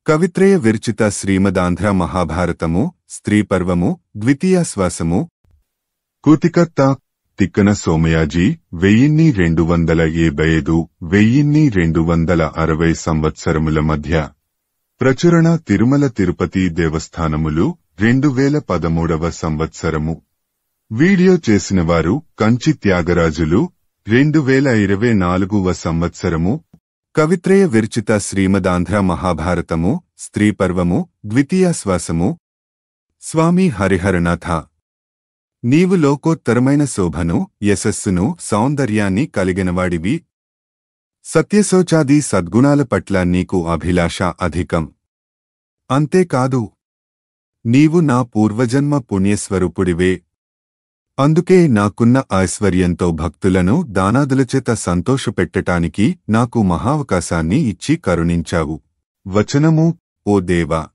కవిత్రయ విరచిత శ్రీమదాంధ్ర మహాభారతము స్త్రీపర్వము ద్వితీయాశ్వాసము కూతికర్త తిక్కన సోమయాజీ 1275–1260 సంవత్సరముల మధ్య ప్రచురణ తిరుమల తిరుపతి దేవస్థానములు 2013వ సంవత్సరము వీడియో చేసినవారు కంచి త్యాగరాజులు 2024వ సంవత్సరము కవిత్రయ విరచిత శ్రీమదాంధ్ర మహాభారతము స్త్రీపర్వము ద్వితీయాశ్వాసము స్వామి హరిహరనాథ నీవు లోకోత్తరమైన శోభను యశస్సును సౌందర్యాన్ని కలిగినవాడివి సత్యశోచాది సద్గుణాల పట్ల నీకు అభిలాష అధికం అంతేకాదు నీవు నా పూర్వజన్మ పుణ్యస్వరూపుడివే అందుకే నాకున్న ఐశ్వర్యంతో భక్తులను దానాదులచేత సంతోషపెట్టటానికి నాకు మహావకాశాన్ని ఇచ్చి కరుణించావు వచనము ఓ దేవా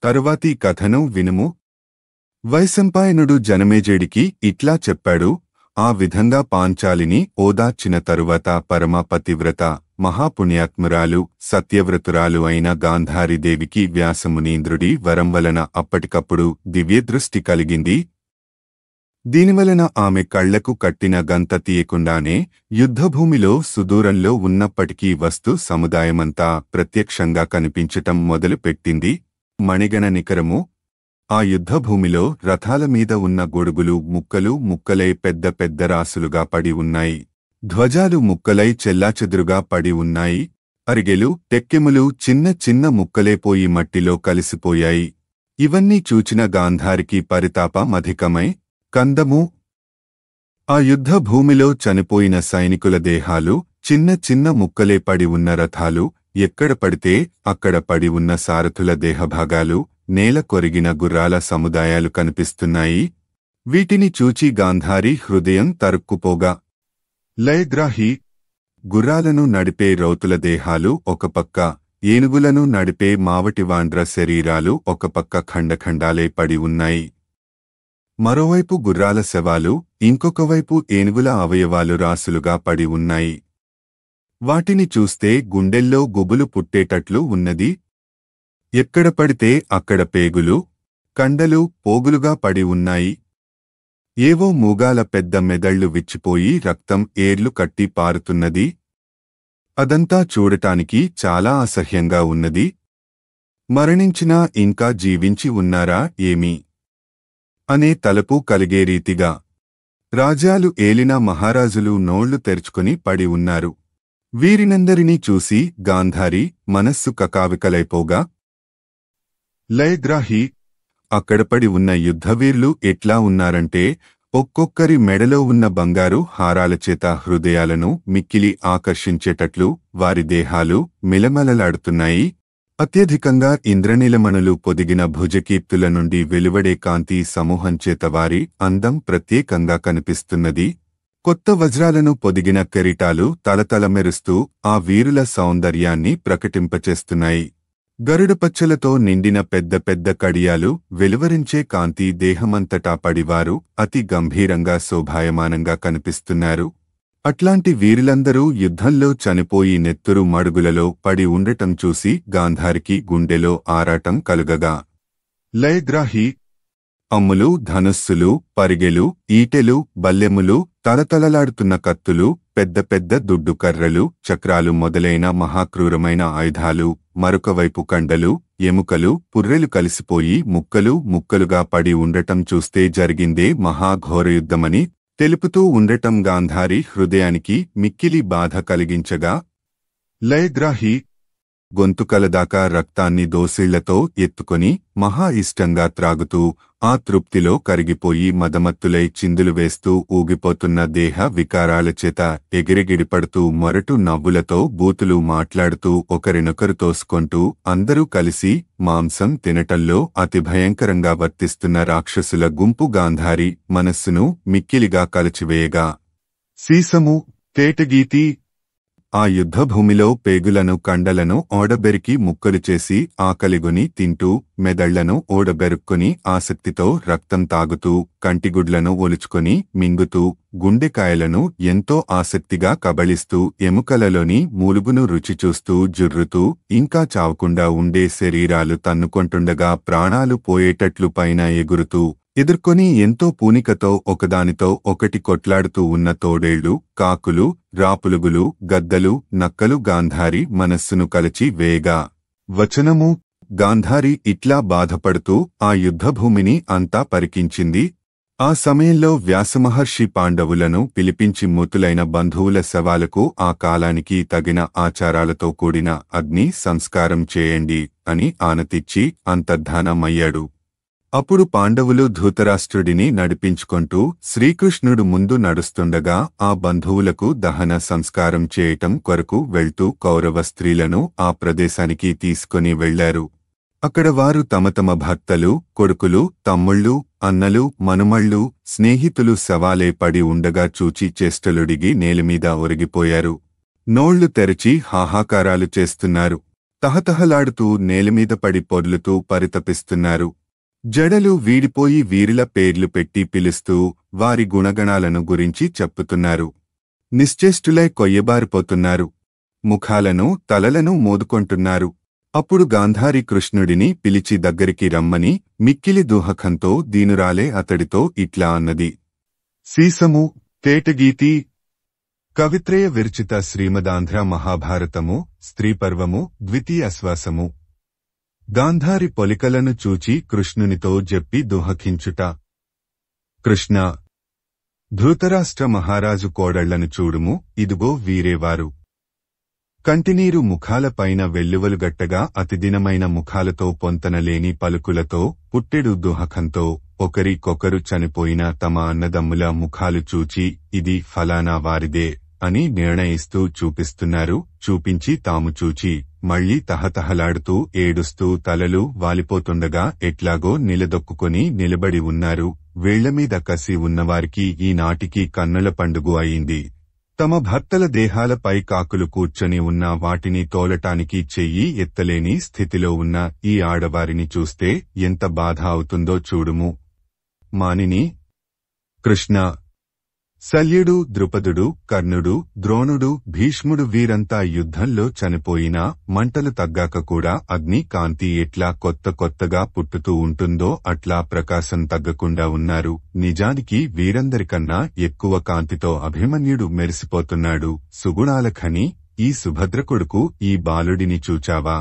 తరువాతి కథను వినుము వైశంపాయనుడు జనమేజయుడికి ఇట్లా చెప్పాడు ఆ విధంగా పాంచాలిని ఓదార్చిన తరువాత పరమ పతివ్రత మహాపుణ్యాత్మురాలు సత్యవ్రతురాలు అయిన గాంధారీదేవికి వ్యాసమునీంద్రుడి వరం వలన అప్పటికప్పుడు దివ్యదృష్టి కలిగింది దీనివలన ఆమె కళ్లకు కట్టిన గంత తీయకుండానే యుద్ధభూమిలో సుదూరంలో ఉన్నప్పటికీ వస్తు సముదాయమంతా ప్రత్యక్షంగా కనిపించటం మొదలుపెట్టింది మణిగణ నికరము ఆ యుద్ధభూమిలో రథాల మీద ఉన్న గొడుగులు ముక్కలు ముక్కలై పెద్ద పెద్ద రాసులుగా పడి ఉన్నాయి ధ్వజాలు ముక్కలై చెల్లాచెదురుగా పడి ఉన్నాయి అరిగెలు టెక్కెములు చిన్న చిన్న ముక్కలేపోయి మట్టిలో కలిసిపోయాయి ఇవన్నీ చూచిన గాంధారికి పరితాపమధికమై కందము ఆ యుద్ధ భూమిలో చనిపోయిన సైనికుల దేహాలు చిన్న చిన్న ముక్కలే పడి ఉన్న రథాలు ఎక్కడ పడితే అక్కడ పడి ఉన్న సారథుల దేహభాగాలు నేల కొరిగిన గుర్రాల సముదాయాలు కనిపిస్తున్నాయి వీటిని చూచి గాంధారి హృదయం తరుక్కుపోగా లయగ్రాహి గుర్రాలను నడిపే రౌతుల దేహాలు ఒక పక్క ఏనుగులను నడిపే మావటివాండ్ర శరీరాలు ఒక పక్క ఖండఖండాలే పడి ఉన్నాయి మరోవైపు గుర్రాల శవాలు ఇంకొకవైపు ఏనుగుల అవయవాలు రాసులుగా పడి ఉన్నాయి వాటిని చూస్తే గుండెల్లో గుబులు పుట్టేటట్లు ఉన్నది ఎక్కడ పడితే అక్కడ పేగులు కండలు పోగులుగా పడి ఉన్నాయి ఏవో మూగాల పెద్ద మెదళ్లు విచ్చిపోయి రక్తం ఏర్లు కట్టి పారుతున్నది అదంతా చూడటానికి చాలా అసహ్యంగా ఉన్నది మరణించినా ఇంకా జీవించి ఉన్నారా ఏమీ అనే తలపు కలిగే రీతిగా రాజ్యాలు ఏలిన మహారాజులు నోళ్లు తెరుచుకుని పడి ఉన్నారు వీరినందరినీ చూసి గాంధారి మనస్సు కకావికలైపోగా లయగ్రాహి అక్కడ పడి ఉన్న యుద్ధవీరులు ఎట్లా ఉన్నారంటే ఒక్కొక్కరి మెడలో ఉన్న బంగారు హారాలచేత హృదయాలను మిక్కిలి ఆకర్షించేటట్లు వారి దేహాలు మిలమలలాడుతున్నాయి అత్యధికంగా ఇంద్రనీలమణులు పొదిగిన భుజకీర్తుల నుండి వెలువడే కాంతి సమూహంచేత వారి అందం ప్రత్యేకంగా కనిపిస్తున్నది కొత్త వజ్రాలను పొదిగిన కెరీటాలు తలతల మెరుస్తూ ఆ వీరుల సౌందర్యాన్ని ప్రకటింపచేస్తున్నాయి గరుడపచ్చలతో నిండిన పెద్ద పెద్ద కడియాలు వెలువరించే కాంతి దేహమంతటా పడివారు అతి గంభీరంగా శోభాయమానంగా కనిపిస్తున్నారు అట్లాంటి వీరులందరూ యుద్ధంలో చనిపోయి నెత్తురు మడుగులలో పడి ఉండటం చూసి గాంధారికి గుండెలో ఆరాటం కలుగగా లయగ్రాహి అమ్ములు ధనుస్సులు పరిగెలు ఈటెలు బల్లెములు తలతలలాడుతున్న కత్తులు పెద్ద పెద్ద దుడ్డు కర్రలు చక్రాలు మొదలైన మహాక్రూరమైన ఆయుధాలు మరొకవైపు కండలు ఎముకలు పుర్రెలు కలిసిపోయి ముక్కలు ముక్కలుగా పడి ఉండటం చూస్తే జరిగిందే మహాఘోరయుద్ధమని తెలుపుతూ ఉండటం గాంధారి హృదయానికి మిక్కిలి బాధ కలిగించగా లయగ్రాహి గొంతుకలదాకా రక్తాన్ని దోసిళ్లతో ఎత్తుకొని మహా ఇష్టంగా త్రాగుతూ ఆ తృప్తిలో కరిగిపోయి మదమత్తులై చిందులు వేస్తూ ఊగిపోతున్న దేహ వికారాలచేత ఎగిరెగిడిపడుతూ మొరటు నవ్వులతో బూతులు మాట్లాడుతూ ఒకరినొకరు తోసుకొంటూ అందరూ కలిసి మాంసం తినటంలో అతి భయంకరంగా వర్తిస్తున్న రాక్షసుల గుంపు గాంధారి మనస్సును మిక్కిలిగా కలచివేయగా సీసము తేటగీతి ఆ యుద్ధభూమిలో పేగులను కండలను ఓడబెరికి ముక్కలు చేసి ఆకలిగొని తింటూ, మెదళ్లను ఓడబెరుక్కుని ఆసక్తితో రక్తం తాగుతూ, కంటిగుడ్లను ఒలుచుకొని మింగుతూ, గుండెకాయలను ఎంతో ఆసక్తిగా కబళిస్తూ, ఎముకలలోని మూలుగును రుచి చూస్తూ జుర్రుతూ, ఇంకా చావకుండా ఉండే శరీరాలు తన్నుకొంటుండగా ప్రాణాలు పోయేటట్లు పైన ఎగురుతూ, ఎదుర్కొని ఎంతో పూనికతో ఒకదానితో ఒకటి కొట్లాడుతూ ఉన్న తోడేళ్లు, కాకులు, రాపులుగులు, గద్దలు, నక్కలు గాంధారి మనస్సును కలచి వేగా. వచనము: గాంధారి ఇట్లా బాధపడుతూ ఆ యుద్ధభూమిని అంతా పరికించింది. ఆ సమయంలో వ్యాసమహర్షి పాండవులను పిలిపించి మృతులైన బంధువుల శవాలకు ఆ కాలానికి తగిన ఆచారాలతో కూడిన అగ్ని సంస్కారం చేయండి అని ఆనతిచ్చి అంతర్ధానమయ్యాడు. అప్పుడు పాండవులు ధృతరాష్ట్రుడిని నడిపించుకొంటూ శ్రీకృష్ణుడు ముందు నడుస్తుండగా ఆ బంధువులకు దహన సంస్కారం చేయటం కొరకు వెళ్తూ కౌరవ స్త్రీలను ఆ ప్రదేశానికి తీసుకొని వెళ్లారు. అక్కడ వారు తమ తమ భర్తలు, కొడుకులు, తమ్ముళ్ళు, అన్నలు, మనుమళ్ళు, స్నేహితులు శవాలే పడి ఉండగా చూచి చేష్టలుడిగి నేలమీద ఒరిగిపోయారు. నోళ్లు తెరచి హాహాకారాలు చేస్తున్నారు. తహతహలాడుతూ నేలమీద పడి పొర్లుతూ పరితపిస్తున్నారు. జడలు వీడిపోయి వీరిల పేర్లు పెట్టి పిలుస్తూ వారి గుణగణాలను గురించి చెప్పుతున్నారు. నిశ్చేష్టులై కొయ్యబారిపోతున్నారు. ముఖాలను, తలలను మోదుకొంటున్నారు. అప్పుడు గాంధారి కృష్ణుడిని పిలిచి దగ్గరికి రమ్మని మిక్కిలి దుహకంతో దీనురాలే అతడితో ఇట్లా అన్నది. సీసము తేటగీతి కవిత్రయ విరచిత శ్రీమదాంధ్ర మహాభారతము స్త్రీపర్వము ద్వితీయాశ్వాసము. గాంధారి పొలికలను చూచి కృష్ణునితో జెప్పి దుహకించుట. కృష్ణ: ధృతరాష్ట్ర మహారాజు కోడళ్లను చూడుము, ఇదుగో వీరేవారు. కంటినీరు ముఖాలపైన వెల్లువలుగట్టగా అతిదినమైన ముఖాలతో పొంతనలేని పలుకులతో పుట్టెడు దుహకంతో ఒకరికొకరు చనిపోయిన తమ అన్నదమ్ముల ముఖాలు చూచి ఇది ఫలానా వారిదే అని నిర్ణయిస్తూ చూపిస్తున్నారు. చూపించి తాము చూచి మళ్లీ తహతహలాడుతూ ఏడుస్తూ తలలు వాలిపోతుండగా ఎట్లాగో నిలదొక్కుకొని నిలబడి ఉన్నారు. వేళ్లమీద కసి ఉన్నవారికి ఈనాటికి కన్నుల పండుగ అయింది. తమ భర్తల దేహాలపై కాకులు కూర్చొని ఉన్న వాటిని తోలటానికి చెయ్యి ఎత్తలేని స్థితిలో ఉన్న ఈ ఆడవారిని చూస్తే ఎంత బాధ అవుతుందో చూడుము. మానిని: కృష్ణ: శల్యుడు, ద్రుపదుడు, కర్ణుడు, ద్రోణుడు, భీష్ముడు వీరంతా యుద్ధంలో చనిపోయినా మంటలు తగ్గాక కూడా అగ్ని కాంతి ఎట్లా కొత్తగా పుట్టుతూ ఉంటుందో అట్లా ప్రకాశం తగ్గకుండా ఉన్నారు. నిజానికి వీరందరికన్నా ఎక్కువ కాంతితో అభిమన్యుడు మెరిసిపోతున్నాడు. సుగుణాల ఖని ఈ సుభద్ర కొడుకు ఈ బాలుడిని చూచావా?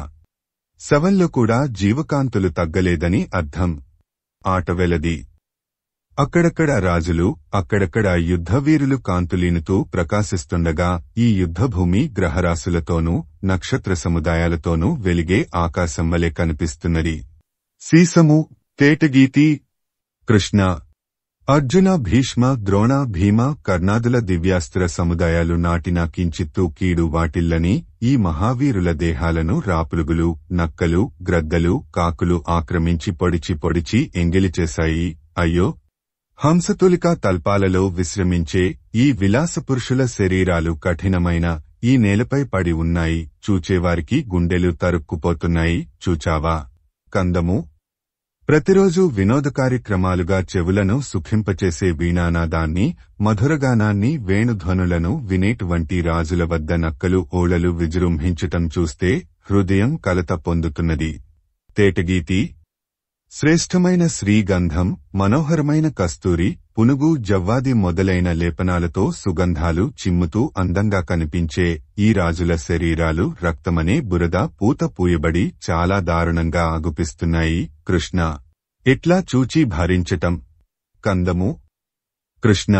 శవంలో కూడా జీవకాంతులు తగ్గలేదని అర్థం. ఆటవెలది. అక్కడక్కడ రాజులు, అక్కడక్కడ యుద్ధవీరులు కాంతులీనుతూ ప్రకాశిస్తుండగా ఈ యుద్ధభూమి గ్రహరాశులతోనూ నక్షత్ర సముదాయాలతోనూ వెలిగే ఆకాశం వలె కనిపిస్తున్నది. సీసము తేటగీతి. కృష్ణ: అర్జున, భీష్మ, ద్రోణ, భీమ, కర్ణాదుల దివ్యాస్త్ర సముదాయాలు నాటిన కించిత్తు కీడు వాటిల్లని ఈ మహావీరుల దేహాలను రాపులుగులు, నక్కలు, గ్రద్దలు, కాకులు ఆక్రమించి పొడిచి ఎంగిలిచేశాయి. అయ్యో! హంసతులికా తల్పాలలో విశ్రమించే ఈ విలాసపురుషుల శరీరాలు కఠినమైన ఈ నేలపై పడి ఉన్నాయి. చూచేవారికి గుండెలు తరుక్కుపోతున్నాయి. చూచావా? కందము. ప్రతిరోజు వినోద కార్యక్రమాలుగా చెవులను సుఖింపచేసే వీణానాదాన్ని, మధురగానాన్ని, వేణుధ్వనులను వినేటువంటి రాజుల వద్ద నక్కలు ఓళలు విజృంభించటం చూస్తే హృదయం కలత పొందుతున్నది. తేటగీతి. శ్రేష్టమైన శ్రీగంధం, మనోహరమైన కస్తూరి, పునుగు, జవ్వాది మొదలైన లేపనాలతో సుగంధాలు చిమ్ముతూ అందంగా కనిపించే ఈ రాజుల శరీరాలు రక్తమనే బురద పూత పూయబడి చాలా దారుణంగా అగుపిస్తున్నాయి. కృష్ణ: ఎట్లా చూచి భరించటం? కందము. కృష్ణ: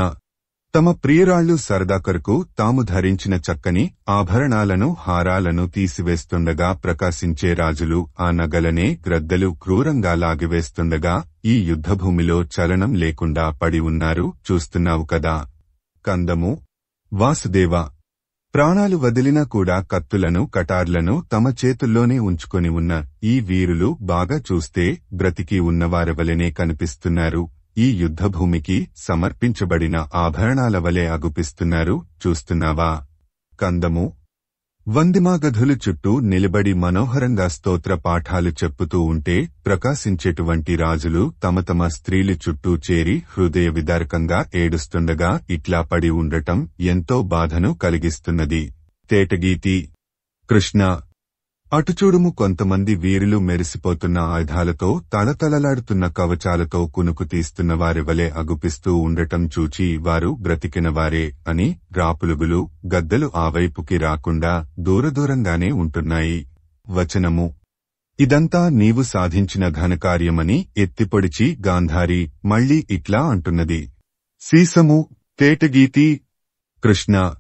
తమ ప్రియురాళ్లు సరదా కొరకు తాము ధరించిన చక్కని ఆభరణాలను, హారాలను తీసివేస్తుండగా ప్రకాశించే రాజులు ఆ నగలనే గ్రద్దలు క్రూరంగా లాగివేస్తుండగా ఈ యుద్ధభూమిలో చలనం లేకుండా పడి ఉన్నారు. చూస్తున్నావు కదా. కందము. వాసుదేవ: ప్రాణాలు వదిలినా కూడా కత్తులను, కటార్లను తమ చేతుల్లోనే ఉంచుకొని ఉన్న ఈ వీరులు బాగా చూస్తే బ్రతికి ఉన్నవారెవలనే కనిపిస్తున్నారు. ఈ యుద్ధభూమికి సమర్పించబడిన ఆభరణాల వలె అగుపిస్తున్నారు. చూస్తున్నావా? కందము. వందిమాగధులు చుట్టూ నిలబడి మనోహరంగా స్తోత్ర పాఠాలు చెప్పుతూ ఉంటే ప్రకాశించేటువంటి రాజులు తమ తమ స్త్రీలు చుట్టూ చేరి హృదయ విదారకంగా ఏడుస్తుండగా ఇట్లా పడి ఉండటం ఎంతో బాధను కలిగిస్తున్నది. తేటగీతి. కృష్ణ. అటుచూడుము, కొంతమంది వీరులు మెరిసిపోతున్న ఆయుధాలతో తళతళలాడుతున్న కవచాలతో కునుకు తీస్తున్న వారివలే అగుపిస్తూ ఉండటం చూచి వారు బ్రతికినవారే అని రాపులుగులు గద్దలు ఆ వైపుకి రాకుండా దూరదూరంగానే ఉంటున్నాయి. వచనము. ఇదంతా నీవు సాధించిన ఘనకార్యమని ఎత్తిపొడిచి గాంధారి మళ్లీ ఇట్లా అంటున్నది. సీసము. తేటగీతి. కృష్ణ.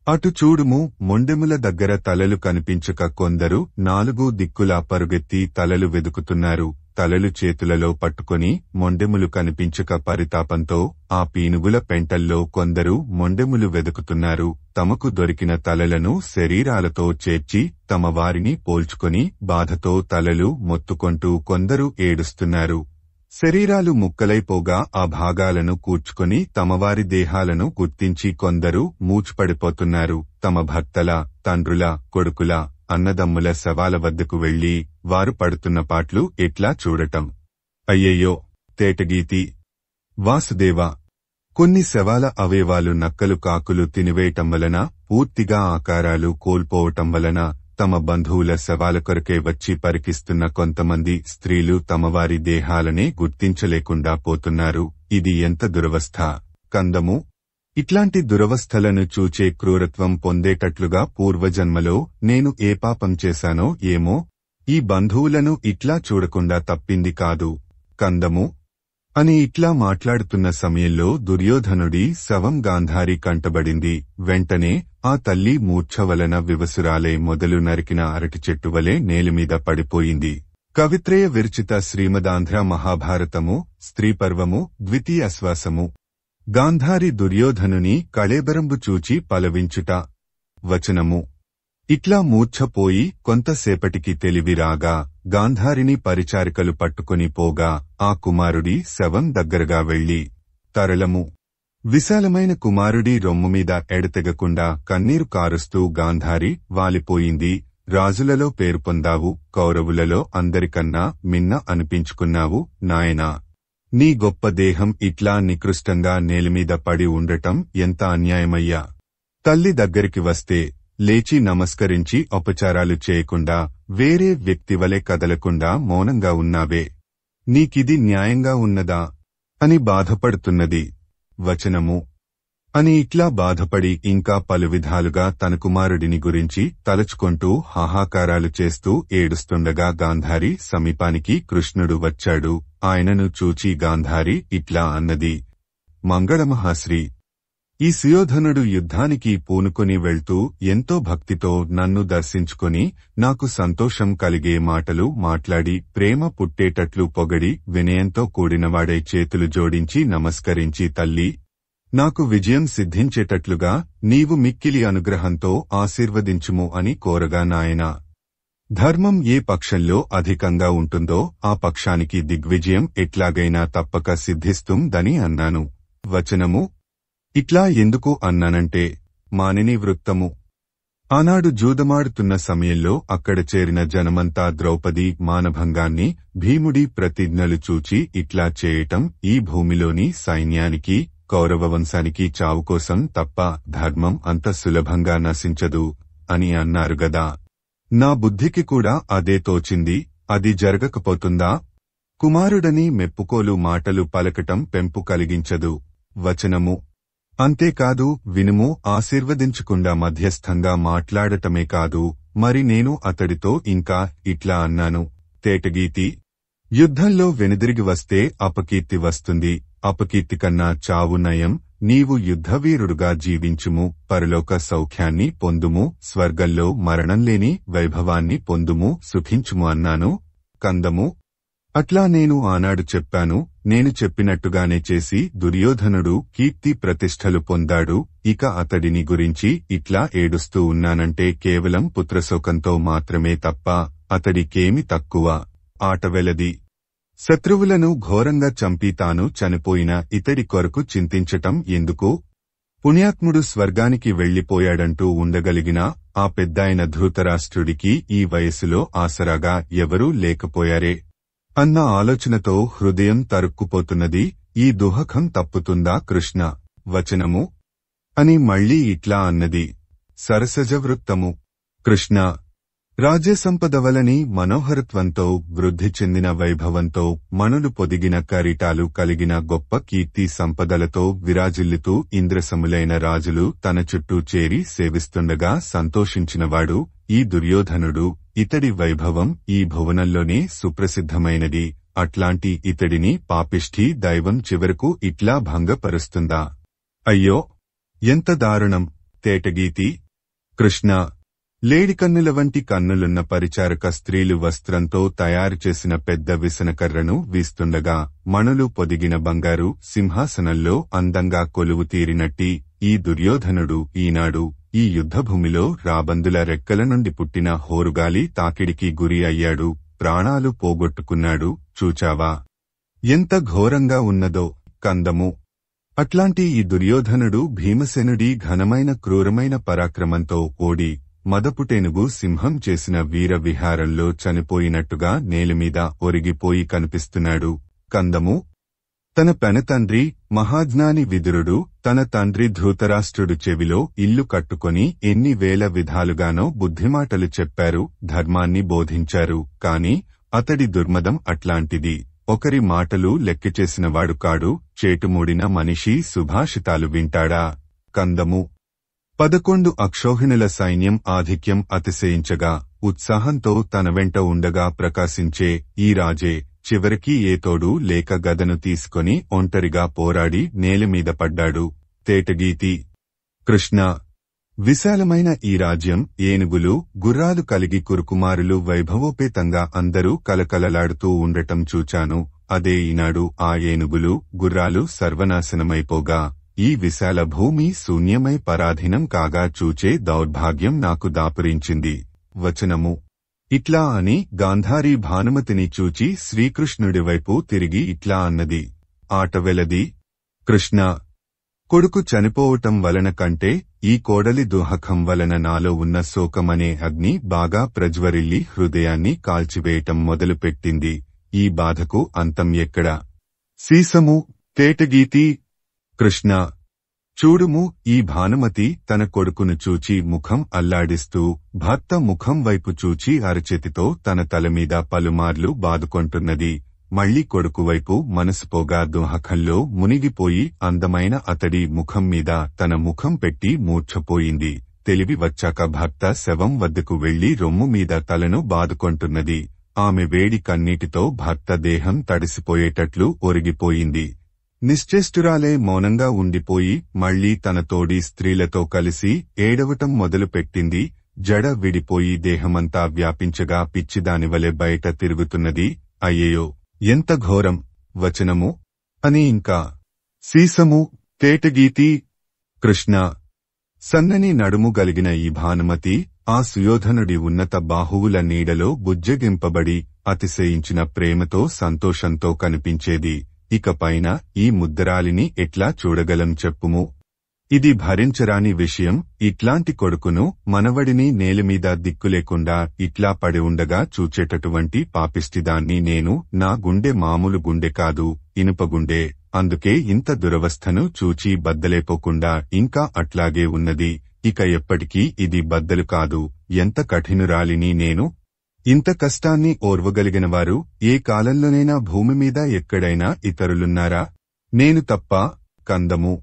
అటు చూడుము, మొండెముల దగ్గర తలలు కనిపించక కొందరు నాలుగు దిక్కులా పరుగెత్తి తలలు వెదుకుతున్నారు. తలలు చేతులలో పట్టుకొని మొండెములు కనిపించక పరితాపంతో ఆ పీనుగుల పెంటల్లో కొందరు మొండెములు వెదుకుతున్నారు. తమకు దొరికిన తలలను శరీరాలతో చేర్చి తమ వారిని పోల్చుకొని బాధతో తలలు మొత్తుకొంటూ కొందరు ఏడుస్తున్నారు. శరీరాలు ముక్కలైపోగా ఆ భాగాలను కూర్చుకొని తమవారి దేహాలను గుర్తించి కొందరు మూచుపడిపోతున్నారు. తమ భర్తల, తండ్రుల, కొడుకుల, అన్నదమ్ముల శవాల వద్దకు వెళ్లి వారు పడుతున్న పాట్లు ఎట్లా చూడటం. అయ్యయ్యో. తేటగీతి. వాసుదేవ. కొన్ని శవాల అవయవాలు నక్కలు కాకులు తినివేయటం వలన, పూర్తిగా ఆకారాలు కోల్పోవటం వలన తమ బంధువుల శవాల కొరకే వచ్చి పరికిస్తున్న కొంతమంది స్త్రీలు తమవారి దేహాలనే గుర్తించలేకుండా పోతున్నారు. ఇది ఎంత దురవస్థ. కందము. ఇట్లాంటి దురవస్థలను చూచే క్రూరత్వం పొందేటట్లుగా పూర్వజన్మలో నేను ఏ పాపం చేశానో ఏమో, ఈ బంధువులను ఇట్లా చూడకుండా తప్పింది కాదు. కందము. అని ఇట్లా మాట్లాడుతున్న సమయంలో దుర్యోధనుడి శవం గాంధారి కంటబడింది. వెంటనే ఆ తల్లి మూర్ఛ వలన వివసురాలై మొదలు నరికిన అరటి చెట్టు వలె నేలమీద పడిపోయింది. కవిత్రయ విరచిత శ్రీమదాంధ్ర మహాభారతము స్త్రీపర్వము ద్వితీయ శ్వాసము. గాంధారి దుర్యోధనుని కళేబరంబు చూచి పలవించుట. వచనము. ఇట్లా మూర్ఛపోయి కొంతసేపటికి తెలివిరాగా గాంధారిని పరిచారికలు పట్టుకుని పోగా ఆ కుమారుడి శవం దగ్గరగా వెళ్లి తరళము. విశాలమైన కుమారుడి రొమ్ముమీద ఎడతెగకుండా కన్నీరు కారుస్తూ గాంధారి వాలిపోయింది. రాజులలో పేరు పొందావు, కౌరవులలో అందరికన్నా మిన్న అనిపించుకున్నావు నాయనా. నీ గొప్ప దేహం ఇట్లా నికృష్టంగా నేలమీద పడి ఉండటం ఎంత అన్యాయమయ్యా. తల్లి దగ్గరికి వస్తే లేచి నమస్కరించి ఉపచారాలు చేయకుండా వేరే వ్యక్తివలె కదలకుండా మౌనంగా ఉన్నావే. నీకిది న్యాయంగా ఉన్నదా అని బాధపడుతున్నది. వచనము. అని ఇట్లా బాధపడి ఇంకా పలు విధాలుగా తన కుమారుడిని గురించి తలచుకొంటూ హాహాకారాలు చేస్తూ ఏడుస్తుండగా గాంధారి సమీపానికి కృష్ణుడు వచ్చాడు. ఆయనను చూచి గాంధారి ఇట్లా అన్నది. మంగళమహాశ్రీ. ఈ సుయోధనుడు యుద్ధానికి పూనుకొని వెళ్తూ ఎంతో భక్తితో నన్ను దర్శించుకొని నాకు సంతోషం కలిగే మాటలు మాట్లాడి ప్రేమ పుట్టేటట్లు పొగడి వినయంతో కూడినవాడై చేతులు జోడించి నమస్కరించి తల్లి, నాకు విజయం సిద్ధించేటట్లుగా నీవు మిక్కిలి అనుగ్రహంతో ఆశీర్వదించుము అని కోరగా నాయనా. ధర్మం ఏ పక్షంలో అధికంగా ఉంటుందో ఆ పక్షానికి దిగ్విజయం ఎట్లాగైనా తప్పక సిద్ధిస్తుందని అన్నాను. వచనము. ఇట్లా ఎందుకు అన్నానంటే మానిని వృత్తము. ఆనాడు జూదమాడుతున్న సమయంలో అక్కడ చేరిన జనమంతా ద్రౌపది మానభంగాన్ని, భీముడి ప్రతిజ్ఞలు చూచి ఇట్లా చేయటం ఈ భూమిలోని సైన్యానికి, కౌరవవంశానికి చావుకోసం తప్ప ధర్మం అంత సులభంగా నశించదు అని అన్నారు గదా. నా బుద్ధికి కూడా అదే తోచింది. అది జరగకపోతుందా? కుమారుడని మెప్పుకోలు మాటలు పలకటం పెంపు కలిగించదు. వచనము. అంతేకాదు వినుము, ఆశీర్వదించకుండా మధ్యస్థంగా మాట్లాడటమే కాదు, మరి నేను అతడితో ఇంకా ఇట్లా అన్నాను. తేటగీతి. యుద్ధంలో వెనుదిరిగి వస్తే అపకీర్తి వస్తుంది. అపకీర్తి కన్నా చావు నయం. నీవు యుద్ధవీరుడుగా జీవించుము, పరలోక సౌఖ్యాన్ని పొందుము, స్వర్గంలో మరణంలేని వైభవాన్ని పొందుము, సుఖించుము అన్నాను. కందము. అట్లా నేను ఆనాడు చెప్పాను. నేను చెప్పినట్టుగానే చేసి దుర్యోధనుడు కీర్తి ప్రతిష్టలు పొందాడు. ఇక అతడిని గురించి ఇట్లా ఏడుస్తూ ఉన్నానంటే కేవలం పుత్రశోకంతో మాత్రమే తప్ప అతడికేమి తక్కువ ఆటవెలది. శత్రువులను ఘోరంగా చంపి తాను చనిపోయిన ఇతడి కొరకు చింతించటం ఎందుకు? పుణ్యాత్ముడు స్వర్గానికి వెళ్లిపోయాడంటూ ఉండగలిగిన ఆ పెద్దాయన ధృతరాష్ట్రుడికి ఈ వయసులో ఆసరాగా ఎవరూ లేకపోయారే అన్న ఆలోచనతో హృదయం తరుక్కుపోతున్నది. ఈ దుహకం తప్పుతుందా కృష్ణ? వచనము అని మళ్లీ ఇట్లా అన్నది. సరసజవృత్తము. కృష్ణ రాజ్యసంపదవలని మనోహరత్వంతో వృద్ధి చెందిన వైభవంతో మణులు పొదిగిన కరిటాలు కలిగిన గొప్ప కీర్తి సంపదలతో విరాజిల్లుతూ ఇంద్రసములైన రాజులు తన చుట్టూ చేరి సేవిస్తుండగా సంతోషించినవాడు ఈ దుర్యోధనుడు. ఇతడి వైభవం ఈ భువనంలోనే సుప్రసిద్ధమైనది. అట్లాంటి ఇతడిని పాపిష్ఠి దైవం చివరకు ఇట్లా భంగపరుస్తుందా? అయ్యో ఎంత దారుణం! తేటగీతి. కృష్ణ లేడికన్నుల వంటి కన్నులున్న పరిచారక స్త్రీలు వస్త్రంతో తయారుచేసిన పెద్ద విసనకర్రను వీస్తుండగా మణులు పొదిగిన బంగారు సింహాసనంలో అందంగా కొలువు తీరినట్టి ఈ దుర్యోధనుడు ఈనాడు ఈ యుద్ధభూమిలో రాబందుల రెక్కల నుండి పుట్టిన హోరుగాలి తాకిడికి గురి అయ్యాడు. ప్రాణాలు పోగొట్టుకున్నాడు. చూచావా ఎంత ఘోరంగా ఉన్నదో? కందము. అట్లాంటి ఈ దుర్యోధనుడు భీమసేనుడి ఘనమైన క్రూరమైన పరాక్రమంతో ఓడి మదపుటేనుగు సింహం చేసిన వీర విహారంలో చనిపోయినట్టుగా నేలమీద ఒరిగిపోయి కనిపిస్తున్నాడు. కందము. తన పెనతండ్రి మహాజ్ఞాని విదురుడు తన తండ్రి ధృతరాష్ట్రుడు చెవిలో ఇల్లు కట్టుకొని ఎన్ని వేల విధాలుగానో బుద్ధిమాటలు చెప్పారు, ధర్మాన్ని బోధించారు. కాని అతడి దుర్మదం అట్లాంటిది. ఒకరి మాటలు లెక్కచేసినవాడు కాడు. చేటుమూడిన మనిషి సుభాషితాలు వింటాడా? కందము. 11 అక్షోహిణుల సైన్యం ఆధిక్యం అతిశయించగా ఉత్సాహంతో తన వెంట ఉండగా ప్రకాశించే ఈ రాజే చివరికి ఏ తోడు లేక గదను తీసుకొని ఒంటరిగా పోరాడి నేలమీద పడ్డాడు. తేటగీతి. కృష్ణ విశాలమైన ఈ రాజ్యం ఏనుగులు గుర్రాలు కలిగి కురుకుమారులు వైభవోపేతంగా అందరూ కలకలలాడుతూ ఉండటం చూచాను. అదే ఈనాడు ఆ ఏనుగులు గుర్రాలు సర్వనాశనమైపోగా ఈ విశాల భూమి శూన్యమై పరాధీనం కాగా చూచే దౌర్భాగ్యం నాకు దాపురించింది. వచనము ఇట్లా అని గాంధారీ భానుమతిని చూచి శ్రీకృష్ణుడివైపు తిరిగి ఇట్లా అన్నది. ఆటవెలది. కృష్ణ కొడుకు చనిపోవటం వలన కంటే ఈ కోడలి దుహకం వలన నాలో ఉన్న శోకమనే అగ్ని బాగా ప్రజ్వరిల్లి హృదయాన్ని కాల్చివేయటం మొదలుపెట్టింది. ఈ బాధకు అంతం ఎక్కడ? సీసము. తేటగీతి. కృష్ణ చూడుము. ఈ భానుమతి తన కొడుకును చూచి ముఖం అల్లాడిస్తూ భర్త ముఖం వైపు చూచి అరచేతితో తన తలమీద పలుమార్లు బాదుకొంటున్నది. మళ్లీ కొడుకువైపు మనసుపోగా దుహకంలో మునిగిపోయి అందమైన అతడి ముఖం మీద తన ముఖం పెట్టి మూర్ఛపోయింది. తెలివి వచ్చాక భర్త శవం వద్దకు వెళ్లి రొమ్ము మీద తలను బాదుకొంటున్నది. ఆమె వేడి కన్నీటితో భర్త దేహం తడిసిపోయేటట్లు ఒరిగిపోయింది. నిశ్చేష్టురాలే మౌనంగా ఉండిపోయి మళ్లీ తన తోడి స్త్రీలతో కలిసి ఏడవటం మొదలుపెట్టింది. జడ విడిపోయి దేహమంతా వ్యాపించగా పిచ్చిదానివలె బయట తిరుగుతున్నది. అయ్యయ్యో ఎంత ఘోరం! వచనము అని ఇంకా. సీసము. తేటగీతి. కృష్ణ సన్నని నడుము గలిగిన ఈ భానుమతి ఆ సుయోధనుడి ఉన్నత బాహువుల నీడలో బుజ్జగింపబడి అతిశయించిన ప్రేమతో సంతోషంతో కనిపించేది. ఇకపైన ఈ ముద్దరాలిని ఎట్లా చూడగలం చెప్పుము? ఇది భరించరాని విషయం. ఇట్లాంటి కొడుకును మనవడిని నేలమీద దిక్కులేకుండా ఇట్లా పడి ఉండగా చూచేటటువంటి పాపిష్టిదాన్ని నేను. నా గుండె మామూలు గుండె కాదు, ఇనుపగుండె. అందుకే ఇంత దురవస్థను చూచి బద్దలేపోకుండా ఇంకా అట్లాగే ఉన్నది. ఇక ఎప్పటికీ ఇది బద్దలు కాదు. ఎంత కఠినురాలిని నేను! ఇంత కష్టాన్ని ఓర్వగలిగినవారు ఏ కాలంలోనైనా భూమిమీద ఎక్కడైనా ఇతరులున్నారా? నేను తప్ప. కందము.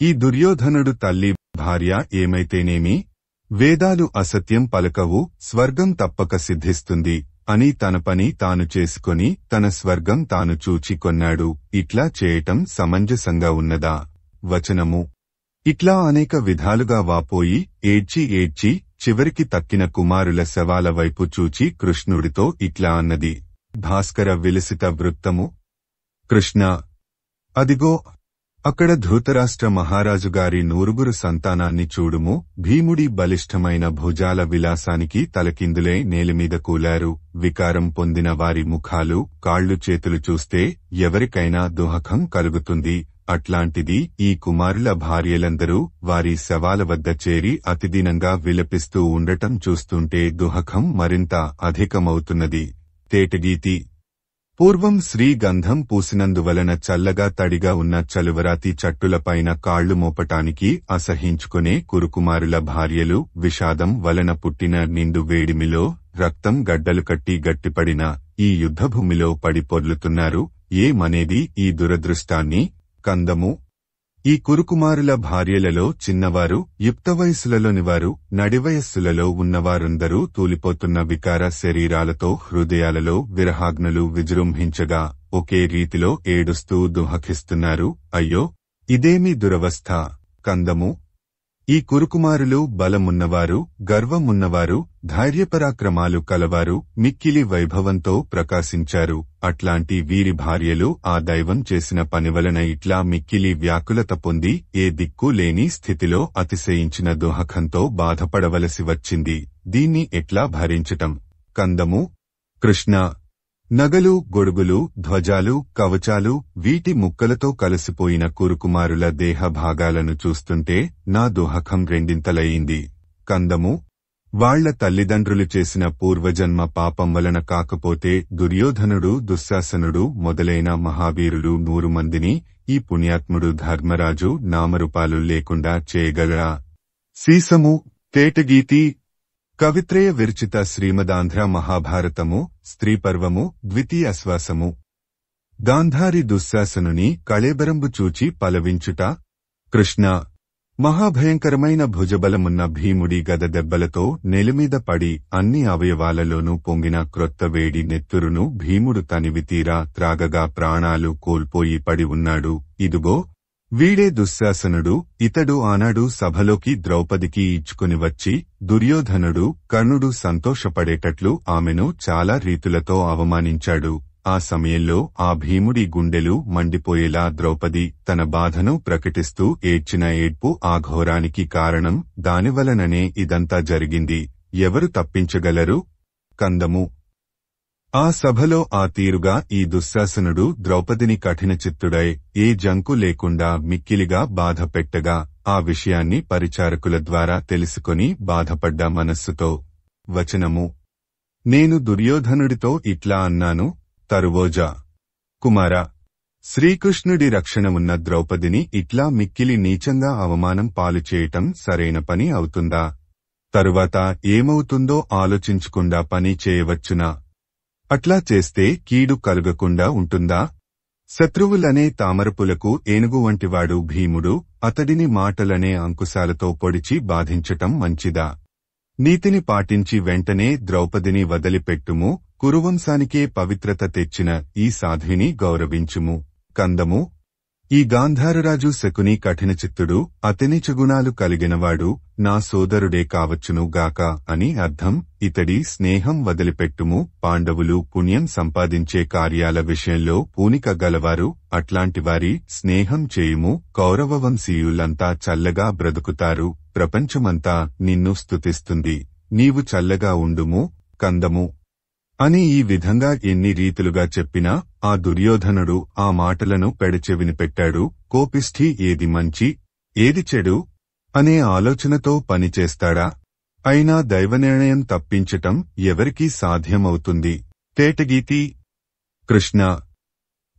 ఈ దుర్యోధనుడు తల్లి భార్య ఏమైతేనేమి, వేదాలు అసత్యం పలకవు, స్వర్గం తప్పక సిద్ధిస్తుంది అని తన పని తాను చేసుకొని తన స్వర్గం తాను చూచి కొన్నాడు. ఇట్లా చేయటం సమంజసంగా ఉన్నదా? వచనము ఇట్లా అనేక విధాలుగా వాపోయి ఏడ్చి ఏడ్చి చివరికి తక్కిన కుమారుల శవాల వైపు చూచి కృష్ణుడితో ఇట్లా అన్నది. భాస్కర విలసిత వృత్తము. కృష్ణ అదిగో అక్కడ ధృతరాష్ట్ర మహారాజుగారి 9 సంతానాన్ని చూడుము. భీముడి బలిష్టమైన భుజాల విలాసానికి తలకిందులే నేలమీద కూలారు. వికారం పొందిన వారి ముఖాలు కాళ్లు చేతులు చూస్తే ఎవరికైనా దుహకం కలుగుతుంది. అట్లాంటిది ఈ కుమారుల భార్యలందరూ వారి శవాల వద్ద చేరి అతిదీనంగా విలపిస్తూ ఉండటం చూస్తుంటే దుహకం మరింత అధికమవుతున్నది. తేటగీతి. పూర్వం శ్రీగంధం పూసినందువలన చల్లగా తడిగా ఉన్న చలువరాతి చట్టులపైన కాళ్లు మోపటానికి అసహించుకునే కురుకుమారుల భార్యలు విషాదం వలన పుట్టిన నిండు వేడిమిలో రక్తం గడ్డలు కట్టి గట్టిపడిన ఈ యుద్ధభూమిలో పడి పొర్లుతున్నారు. ఏమనేది ఈ దురదృష్టాన్ని? కందము. ఈ కురుకుమారుల భార్యలలో చిన్నవారు, యుక్తవయస్సులలోనివారు, నడివయస్సులలో ఉన్నవారందరూ తూలిపోతున్న వికార శరీరాలతో హృదయాలలో విరహాగ్నులు విజృంభించగా ఒకే రీతిలో ఏడుస్తూ దుహకిస్తున్నారు. అయ్యో, ఇదేమి దురవస్థ! కందము. ఈ కురుకుమారులు బలమున్నవారు, గర్వమున్నవారు, ధైర్యపరాక్రమాలు కలవారు, మిక్కిలి వైభవంతో ప్రకాశించారు. అట్లాంటి వీరి భార్యలు ఆ దైవం చేసిన పనివలన ఇట్లా మిక్కిలి వ్యాకులత పొంది ఏ దిక్కు లేని స్థితిలో అతిశయించిన దుహకంతో బాధపడవలసి వచ్చింది. దీన్ని ఎట్లా భరించటం? కందము. కృష్ణ. నగలు, గొడుగులు, ధ్వజాలు, కవచాలు, వీటి ముక్కలతో కలిసిపోయిన కురుకుమారుల దేహ భాగాలను చూస్తుంటే నా దుహకం రెండింతలయింది. కందము. వాళ్ల తల్లిదండ్రులు చేసిన పూర్వజన్మ పాపం వలన కాకపోతే దుర్యోధనుడు, దుశ్శాసనుడు మొదలైన మహావీరులు 100 మందిని ఈ పుణ్యాత్ముడు ధర్మరాజు నామరూపాలు లేకుండా చేయగలరా? సీసము. తేటగీతి. కవిత్రయ విరచిత శ్రీమదాంధ్ర మహాభారతము స్త్రీపర్వము ద్వితీయాశ్వాసము. గాంధారి దుశ్శాసనుని కళేబరంబు చూచి పలవించుట. కృష్ణ. మహాభయంకరమైన భుజబలమున్న భీముడి గద దెబ్బలతో నెలుమీద పడి అన్ని అవయవాలలోనూ పొంగిన క్రొత్త వేడి నెత్తురును భీముడు తనివితీరా త్రాగగా ప్రాణాలు కోల్పోయి పడి ఉన్నాడు. ఇదుగో వీడే దుశ్శాసనుడు. ఇతడు ఆనాడు సభలోకి ద్రౌపదికి ఇచ్చుకుని వచ్చి దుర్యోధనుడు, కర్ణుడు సంతోషపడేటట్లు ఆమెను చాలా రీతులతో అవమానించాడు. ఆ సమయంలో ఆ భీముడి గుండెలు మండిపోయేలా ద్రౌపది తన బాధను ప్రకటిస్తూ ఏడ్చిన ఏడ్పు ఆ ఘోరానికి కారణం. దానివలననే ఇదంతా జరిగింది. ఎవరు తప్పించగలరు? కందము. ఆ సభలో ఆ తీరుగా ఈ దుశ్శాసనుడు ద్రౌపదిని కఠినచిత్తుడై ఏ జంకు లేకుండా మిక్కిలిగా బాధ పెట్టగా ఆ విషయాన్ని పరిచారకుల ద్వారా తెలుసుకొని బాధపడ్డ మనస్సుతో వచనము. నేను దుర్యోధనుడితో ఇట్లా అన్నాను. తరువోజా. కుమారా, శ్రీకృష్ణుడి రక్షణ ఉన్న ద్రౌపదిని ఇట్లా మిక్కిలి నీచంగా అవమానం పాలు చేయటం సరైన పని అవుతుందా? తరువాత ఏమవుతుందో ఆలోచించకుండా పని చేయవచ్చునా? అట్లా చేస్తే కీడు కలుగకుండా ఉంటుందా? శత్రువులనే తామరపులకు ఏనుగు వంటివాడు భీముడు. అతడిని మాటలనే అంకుశాలతో పొడిచి బాధించటం మంచిదా? నీతిని పాటించి వెంటనే ద్రౌపదిని వదిలిపెట్టుము. కురువంశానికే పవిత్రత తెచ్చిన ఈ సాధ్విని గౌరవించుము. కందము. ఈ గాంధారరాజు శకుని కఠినచిత్తుడు, అతనిచగుణాలు కలిగినవాడు నా సోదరుడే కావచ్చును గాక అని అర్థం. ఇతడి స్నేహం వదిలిపెట్టుము. పాండవులు పుణ్యం సంపాదించే కార్యాల విషయంలో పూనిక గలవారు. అట్లాంటివారి స్నేహం చేయుము. కౌరవవంశీయులంతా చల్లగా బ్రతుకుతారు. ప్రపంచమంతా నిన్ను స్తుతిస్తుంది. నీవు చల్లగా ఉండుము. కందము. అని ఈ విధంగా ఎన్ని రీతులుగా చెప్పినా ఆ దుర్యోధనుడు ఆ మాటలను పెడచెవిని పెట్టాడు. కోపిష్ఠి ఏది మంచి, ఏది చెడు అనే ఆలోచనతో పనిచేస్తాడా? అయినా దైవనిర్ణయం తప్పించటం ఎవరికీ సాధ్యమవుతుంది? తేటగీతి. కృష్ణ.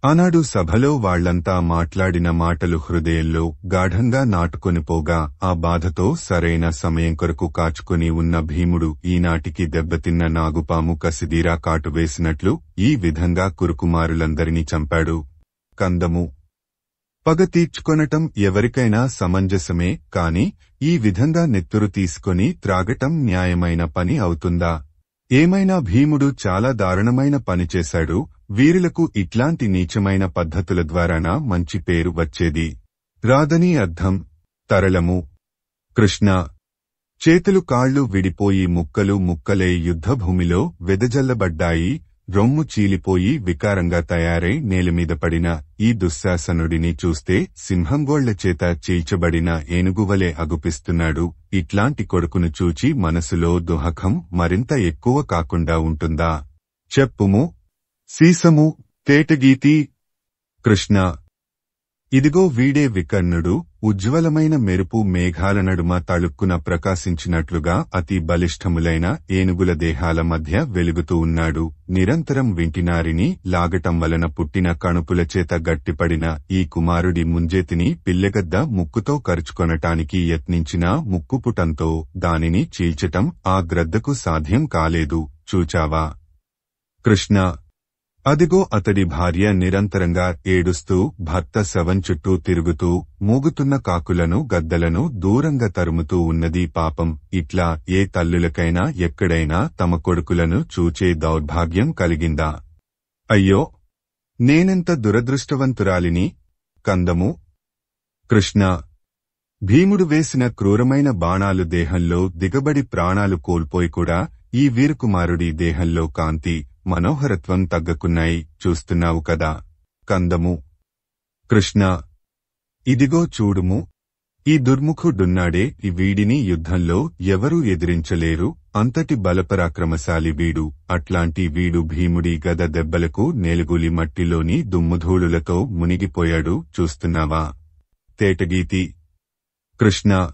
ఆనాడు సభలో వాళ్లంతా మాట్లాడిన మాటలు హృదయంలో గాఢంగా నాటుకొనిపోగా ఆ బాధతో సరైన సమయం కొరకు కాచుకొని ఉన్న భీముడు ఈనాటికి దెబ్బతిన్న నాగుపాము కసిదీరా కాటువేసినట్లు ఈ విధంగా కురుకుమారులందరినీ చంపాడు. కందము. పగ తీర్చుకొనటం ఎవరికైనా సమంజసమే, కాని ఈ విధంగా నెత్తురు తీసుకొని త్రాగటం న్యాయమైన పని అవుతుందా? ఏమైనా భీముడు చాలా దారుణమైన పని చేశాడు. వీరులకు ఇట్లాంటి నీచమైన పద్ధతుల ద్వారానా మంచి పేరు వచ్చేది? రాదని అర్థం. తరళము. కృష్ణ. చేతులు కాళ్లు విడిపోయి ముక్కలు ముక్కలై యుద్ధభూమిలో వెదజల్లబడ్డాయి. రొమ్ము చీలిపోయి వికారంగా తయారై నేలమీద పడిన ఈ దుశ్శాసనుడిని చూస్తే సింహంగోళ్లచేత చీల్చబడిన ఏనుగువలే అగుపిస్తున్నాడు. ఇట్లాంటి కొడుకును చూచి మనసులో దుహకం మరింత ఎక్కువ కాకుండా ఉంటుందా? చెప్పుము. సీసము. తేటగీతి. కృష్ణ. ఇదిగో వీడే వికర్ణుడు, ఉజ్వలమైన మెరుపు మేఘాల నడుమ తళుక్కున ప్రకాశించినట్లుగా అతి బలిష్ఠములైన ఏనుగుల దేహాల మధ్య వెలుగుతూ ఉన్నాడు. నిరంతరం వింటినారిని లాగటం వలన పుట్టిన కణుపులచేత గట్టిపడిన ఈ కుమారుడి ముంజేతిని పిల్లెగద్ద ముక్కుతో కరుచుకొనటానికి యత్నించిన ముక్కుపుటంతో దానిని చీల్చటం ఆ గ్రద్దకు సాధ్యం కాలేదు. చూచావా కృష్ణ? అదిగో అతడి భార్య నిరంతరంగా ఏడుస్తూ భర్త శవం చుట్టూ తిరుగుతూ మూగుతున్న కాకులను గద్దలను దూరంగా తరుముతూ ఉన్నది. పాపం, ఇట్లా ఏ తల్లులకైనా ఎక్కడైనా తమ కొడుకులను చూచే దౌర్భాగ్యం కలిగిందా? అయ్యో, నేనెంత దురదృష్టవంతురాలిని! కందము. కృష్ణ. భీముడు వేసిన క్రూరమైన బాణాలు దేహంలో దిగబడి ప్రాణాలు కోల్పోయి కూడా ఈ వీరకుమారుడి దేహంలో కాంతి, మనోహరత్వం తగ్గకున్నాయి. చూస్తున్నావు కదా. కందము. కృష్ణ. ఇదిగో చూడుము, ఈ దుర్ముఖుడున్నాడే, ఈ వీడిని యుద్ధంలో ఎవరూ ఎదిరించలేరు. అంతటి బలపరాక్రమశాలి వీడు. అట్లాంటి వీడు భీముడి గద దెబ్బలకు నేలుగులి మట్టిలోని దుమ్ముధూళులతో మునిగిపోయాడు. చూస్తున్నావా? తేటగీతి. కృష్ణ.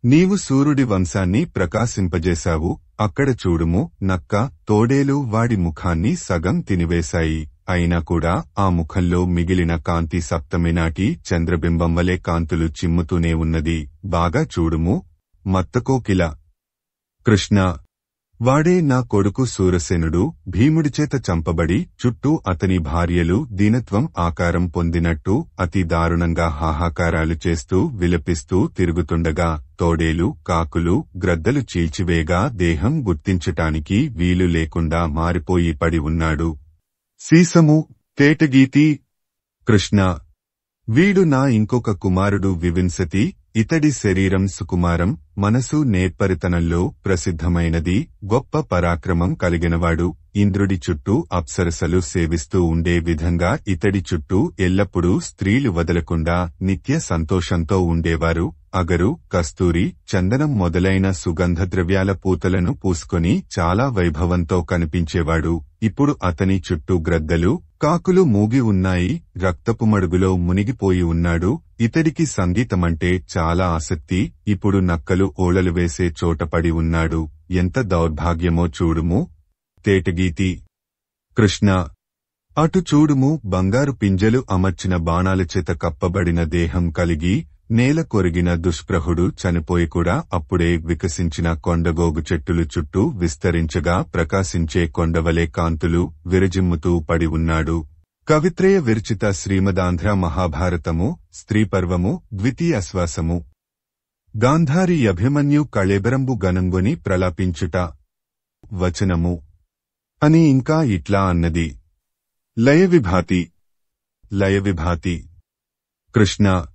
నీవు సూర్యుడి వంశాన్ని ప్రకాశింపజేశావు. అక్కడ చూడుము, నక్క, తోడేలు వాడి ముఖాన్ని సగం తినివేశాయి. అయినా కూడా ఆ ముఖంలో మిగిలిన కాంతి సప్తమినాటి చంద్రబింబం వలె కాంతులు చిమ్ముతూనే ఉన్నది. బాగా చూడుము. మత్తకోకిల. కృష్ణ. వాడే నా కొడుకు సూరసేనుడు. భీముడిచేత చంపబడి చుట్టూ అతని భార్యలు దీనత్వం ఆకారం పొందినట్టు అతి దారుణంగా హాహాకారాలు చేస్తూ విలపిస్తూ తిరుగుతుండగా తోడేలు, కాకులు, గ్రద్దలు చీల్చివేగా దేహం గుర్తించటానికి వీలు లేకుండా మారిపోయి పడి ఉన్నాడు. సీసము. తేటగీతి. కృష్ణ. వీడు నా ఇంకొక కుమారుడు వివింశతి. ఇతడి శరీరం సుకుమారం, మనసు నేర్పరితనంలో ప్రసిద్ధమైనది. గొప్ప పరాక్రమం కలిగినవాడు. ఇంద్రుడి చుట్టూ అప్సరసలు సేవిస్తూ ఉండే విధంగా ఇతడి చుట్టూ ఎల్లప్పుడూ స్త్రీలు వదలకుండా నిత్య సంతోషంతో ఉండేవారు. అగరు, కస్తూరి, చందనం మొదలైన సుగంధద్రవ్యాల పూతలను పూసుకొని చాలా వైభవంతో కనిపించేవాడు. ఇప్పుడు అతని చుట్టూ గ్రద్దలు, కాకులు మూగి ఉన్నాయి. రక్తపు మడుగులో మునిగిపోయి ఉన్నాడు. ఇతడికి సంగీతమంటే చాలా ఆసక్తి. ఇప్పుడు నక్కలు ఓళలు వేసే చోటపడి ఉన్నాడు. ఎంత దౌర్భాగ్యమో చూడుము. తేటగీతి. కృష్ణ. అటు చూడుము, బంగారు పింజలు అమర్చిన బాణాలచేత కప్పబడిన దేహం కలిగి నేల కొరిగిన దుష్ప్రహుడు చనిపోయి కూడా అప్పుడే వికసించిన కొండగోగు చెట్టులు చుట్టూ విస్తరించగా ప్రకాశించే కొండవలే కాంతులు విరజిమ్ముతూ పడి ఉన్నాడు. కవిత్రయ విరచిత శ్రీమదాంధ్ర మహాభారతము స్త్రీపర్వము ద్వితీయాశ్వాసము. గాంధారి అభిమన్యు కళేబరంబు గనంగొని ప్రలాపించుట. వచనము. అని ఇంకా ఇట్లా అన్నది. లయవిభాతి. లయవిభాతి. కృష్ణ.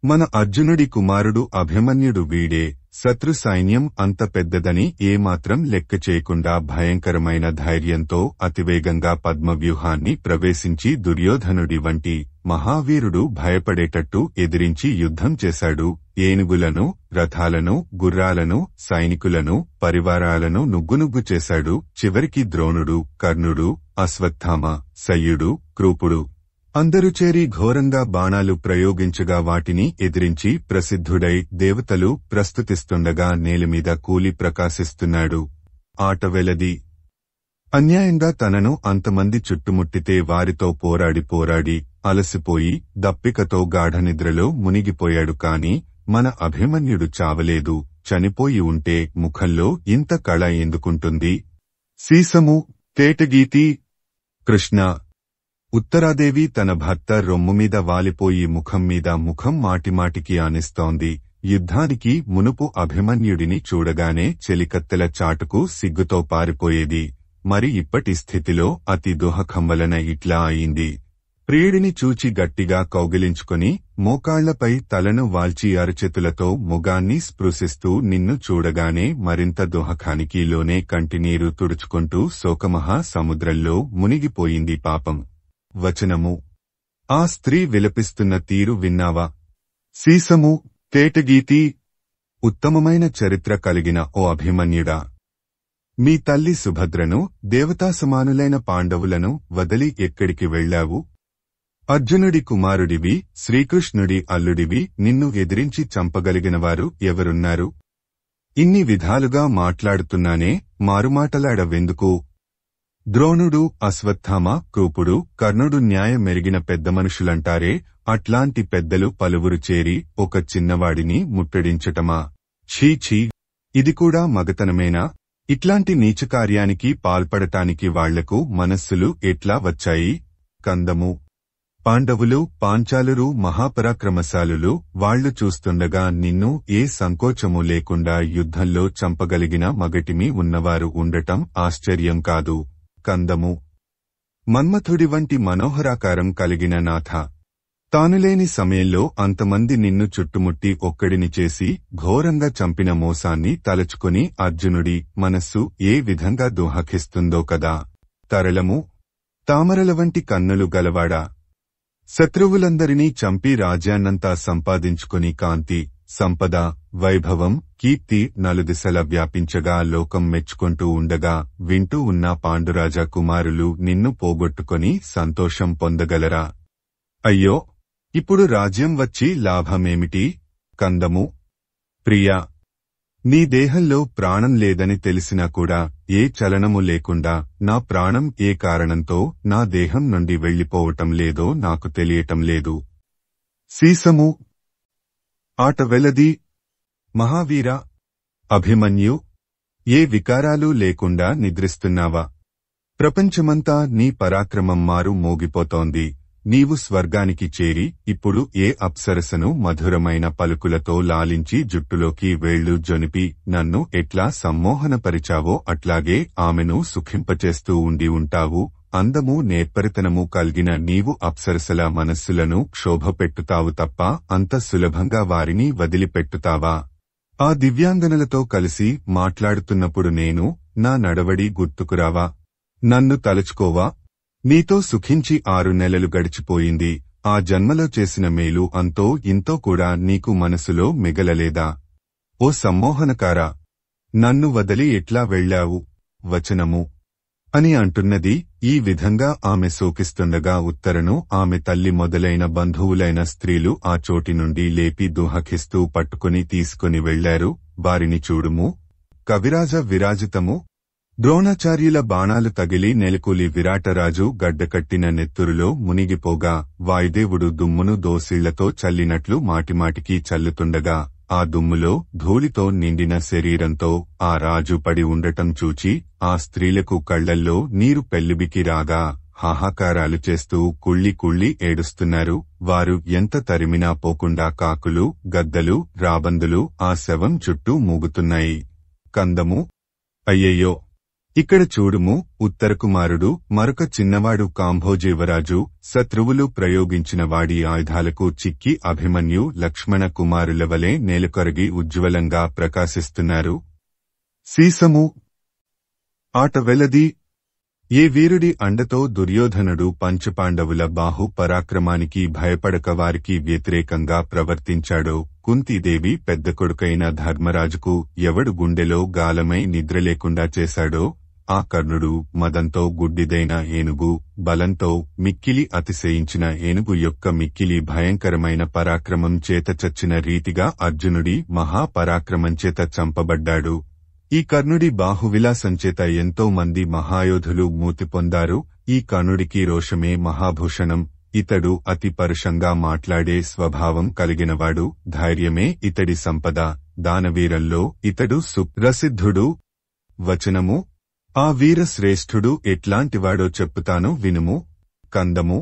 మన అర్జునుడి కుమారుడు అభిమన్యుడు వీడే. శత్రు సైన్యం అంత పెద్దదని ఏమాత్రం లెక్క చేయకుండా భయంకరమైన ధైర్యంతో అతివేగంగా పద్మవ్యూహాన్ని ప్రవేశించి దుర్యోధనుడి వంటి మహావీరుడు భయపడేటట్టు ఎదిరించి యుద్ధం చేశాడు. ఏనుగులను, రథాలను, గుర్రాలను, సైనికులను, పరివారాలను నుగ్గునుగ్గు చేశాడు. చివరికి ద్రోణుడు, కర్ణుడు, అశ్వత్థామ, శల్యుడు, కృపుడు అందరూ చేరి ఘోరంగా బాణాలు ప్రయోగించగా వాటిని ఎదిరించి ప్రసిద్ధుడై దేవతలు ప్రస్తుతిస్తుండగా నేలమీద కూలి ప్రకాశిస్తున్నాడు. ఆట వెలది. అన్యాయంగా తనను అంతమంది చుట్టుముట్టితే వారితో పోరాడి అలసిపోయి దప్పికతో గాఢనిద్రలో మునిగిపోయాడు. కాని మన అభిమన్యుడు చావలేదు. చనిపోయి ఉంటే ముఖంలో ఇంత కళ ఎందుకుంటుంది? సీసము. తేటగీతి. కృష్ణ. ఉత్తరాదేవి తన భర్త రొమ్ముమీద వాలిపోయి ముఖం మీద ముఖం మాటిమాటికి ఆనిస్తోంది. యుద్ధానికి మునుపు అభిమన్యుడిని చూడగానే చెలికత్తెల చాటుకు సిగ్గుతో పారిపోయేది. మరి ఇప్పటి స్థితిలో అతి దుఃఖం వలన ఇట్లా అయింది. ప్రియుడిని చూచి గట్టిగా కౌగిలించుకొని మోకాళ్లపై తలను వాల్చి అరచేతులతో ముగాన్ని స్పృశిస్తూ నిన్ను చూడగానే మరింత దుఃఖానికి లోనే కంటినీరు తుడుచుకుంటూ శోకమహా సముద్రంలో మునిగిపోయింది. పాపం. వచనము. ఆ స్త్రీ విలపిస్తున్న తీరు విన్నావా? సీసము. తేటగీతి. ఉత్తమమైన చరిత్ర కలిగిన ఓ అభిమన్యుడా, మీ తల్లి సుభద్రను, దేవతాసమానులైన పాండవులను వదిలి ఎక్కడికి వెళ్లావు? అర్జునుడి కుమారుడివి, శ్రీకృష్ణుడి అల్లుడివి, నిన్ను ఎదిరించి చంపగలిగినవారు ఎవరున్నారు? ఇన్ని విధాలుగా మాట్లాడుతున్నానే, మారుమాటలాడవెందుకు? ద్రోణుడు, అశ్వత్థామ, కృపుడు, కర్ణుడు న్యాయమెరిగిన పెద్ద మనుషులంటారే, అట్లాంటి పెద్దలు పలువురు చేరి ఒక చిన్నవాడిని ముట్టడించటమా? ఛీ! ఇది కూడా మగతనమేనా? ఇట్లాంటి నీచకార్యానికి పాల్పడటానికి వాళ్లకు మనస్సులు ఎట్లా వచ్చాయి? కందము. పాండవులు, పాంచాలురు మహాపరాక్రమశాలులు, వాళ్లు చూస్తుండగా నిన్ను ఏ సంకోచమూ లేకుండా యుద్ధంలో చంపగలిగిన మగటిమి ఉన్నవారు ఉండటం ఆశ్చర్యం కాదు. కందము. మన్మథుడి వంటి మనోహరాకారం కలిగిన నాథ, తానులేని సమయంలో అంతమంది నిన్ను చుట్టుముట్టి ఒక్కడిని చేసి ఘోరంగా చంపిన మోసాన్ని తలచుకుని అర్జునుడి మనస్సు ఏ విధంగా దుఃఖిస్తుందో కదా. తరళము. తామరల వంటి కన్నులు గలవాడా, శత్రువులందరినీ చంపి రాజ్యాన్నంతా సంపాదించుకుని కాంతి, సంపద, వైభవం, కీర్తి నలుదిశల వ్యాపించగా లోకం మెచ్చుకుంటూ ఉండగా వింటూ ఉన్న పాండురాజ కుమారులు నిన్ను పోగొట్టుకొని సంతోషం పొందగలరా? అయ్యో, ఇప్పుడు రాజ్యం వచ్చి లాభమేమిటి? కందము. ప్రియా, నీ దేహంలో ప్రాణం లేదని తెలిసినా కూడా ఏ చలనము లేకుండా నా ప్రాణం ఏ కారణంతో నా దేహం నుండి వెళ్లిపోవటం లేదో నాకు తెలియటం లేదు. సీసము. ఆట వెలది. మహావీర, అభిమన్యు, ఏ వికారాలు లేకుండా నిద్రిస్తున్నావా? ప్రపంచమంతా నీ పరాక్రమం మారు మోగిపోతోంది. నీవు స్వర్గానికి చేరి ఇప్పుడు ఏ అప్సరసను మధురమైన పలుకులతో లాలించి జుట్టులోకి వేళ్లు జొనిపి నన్ను ఎట్లా సమ్మోహనపరిచావో అట్లాగే ఆమెను సుఖింపచేస్తూ ఉండి ఉంటావు. అందము, నేర్పరితనము కలిగిన నీవు అప్సరసల మనస్సులను క్షోభపెట్టుతావు తప్ప అంత సులభంగా వారిని వదిలిపెట్టుతావా? ఆ దివ్యాంగనలతో కలిసి మాట్లాడుతున్నప్పుడు నేను, నా నడవడి గుర్తుకురావా? నన్ను తలుచుకోవా? నీతో సుఖించి 6 నెలలు గడిచిపోయింది. ఆ జన్మలో చేసిన మేలు అంతో ఇంతో కూడా నీకు మనసులో మిగలలేదా? ఓ సమ్మోహనకారా, నన్ను వదిలి ఎట్లా వెళ్లావు? వచనము. అని అంటున్నది. ఈ విధంగా ఆమె శోకిస్తుండగా ఉత్తరను ఆమె తల్లి మొదలైన బంధువులైన స్త్రీలు ఆ చోటి నుండి లేపి దుఃఖిస్తూ పట్టుకుని తీసుకుని వెళ్లారు. వారిని చూడుము. కవిరాజ విరాజితము. ద్రోణాచార్యుల బాణాలు తగిలి నెలకూలి విరాటరాజు గడ్డకట్టిన నెత్తురులో మునిగిపోగా వాయుదేవుడు దుమ్మును దోసిళ్లతో చల్లినట్లు మాటిమాటికి చల్లుతుండగా ఆ దుమ్ములో ధూళితో నిండిన శరీరంతో ఆ రాజు పడి ఉండటం చూచి ఆ స్త్రీలకు కళ్లల్లో నీరు పెల్లిబికి రాగా హాహాకారాలు చేస్తూ కుళ్ళి కుళ్ళి ఏడుస్తున్నారు. వారు ఎంత తరిమినా పోకుండా కాకులు, గద్దలు, రాబందులు ఆ శవం చుట్టూ మూగుతున్నాయి. కందము. అయ్యయ్యో, ఇక్కడ చూడుము. ఉత్తరకుమారుడు మరొక చిన్నవాడు కాంభోజీవరాజు శత్రువులు ప్రయోగించిన వాడి ఆయుధాలకు చిక్కి అభిమన్యు, లక్ష్మణ కుమారుల వలె నేలకొరగి ఉజ్వలంగా ప్రకాశిస్తున్నారు. సీసము. ఆట వెలది. ఏ వీరుడి అండతో దుర్యోధనుడు పంచపాండవుల బాహు పరాక్రమానికి భయపడక వారికి వ్యతిరేకంగా ప్రవర్తించాడో, కుంతీదేవి పెద్ద కొడుకైన ధర్మరాజుకు ఎవడు గుండెలో గాలమై నిద్రలేకుండా చేశాడో, ఆ కర్ణుడు మదంతో గుడ్డిదైన ఏనుగు, బలంతో మిక్కిలి అతిశయించిన ఏనుగు యొక్క మిక్కిలి భయంకరమైన పరాక్రమం చేత చచ్చిన రీతిగా అర్జునుడి మహాపరాక్రమంచేత చంపబడ్డాడు. ఈ కర్ణుడి బాహువిలాసంచేత ఎంతో మంది మహాయోధులు మూతి పొందారు. ఈ కర్ణుడికి రోషమే మహాభూషణం. ఇతడు అతి పరుషంగా మాట్లాడే స్వభావం కలిగినవాడు. ధైర్యమే ఇతడి సంపద. దానవీరంలో ఇతడు సుప్రసిద్ధుడు. వచనము. ఆ వీరశ్రేష్ఠుడు ఎట్లాంటివాడో చెప్పుతాను వినుము. కందము.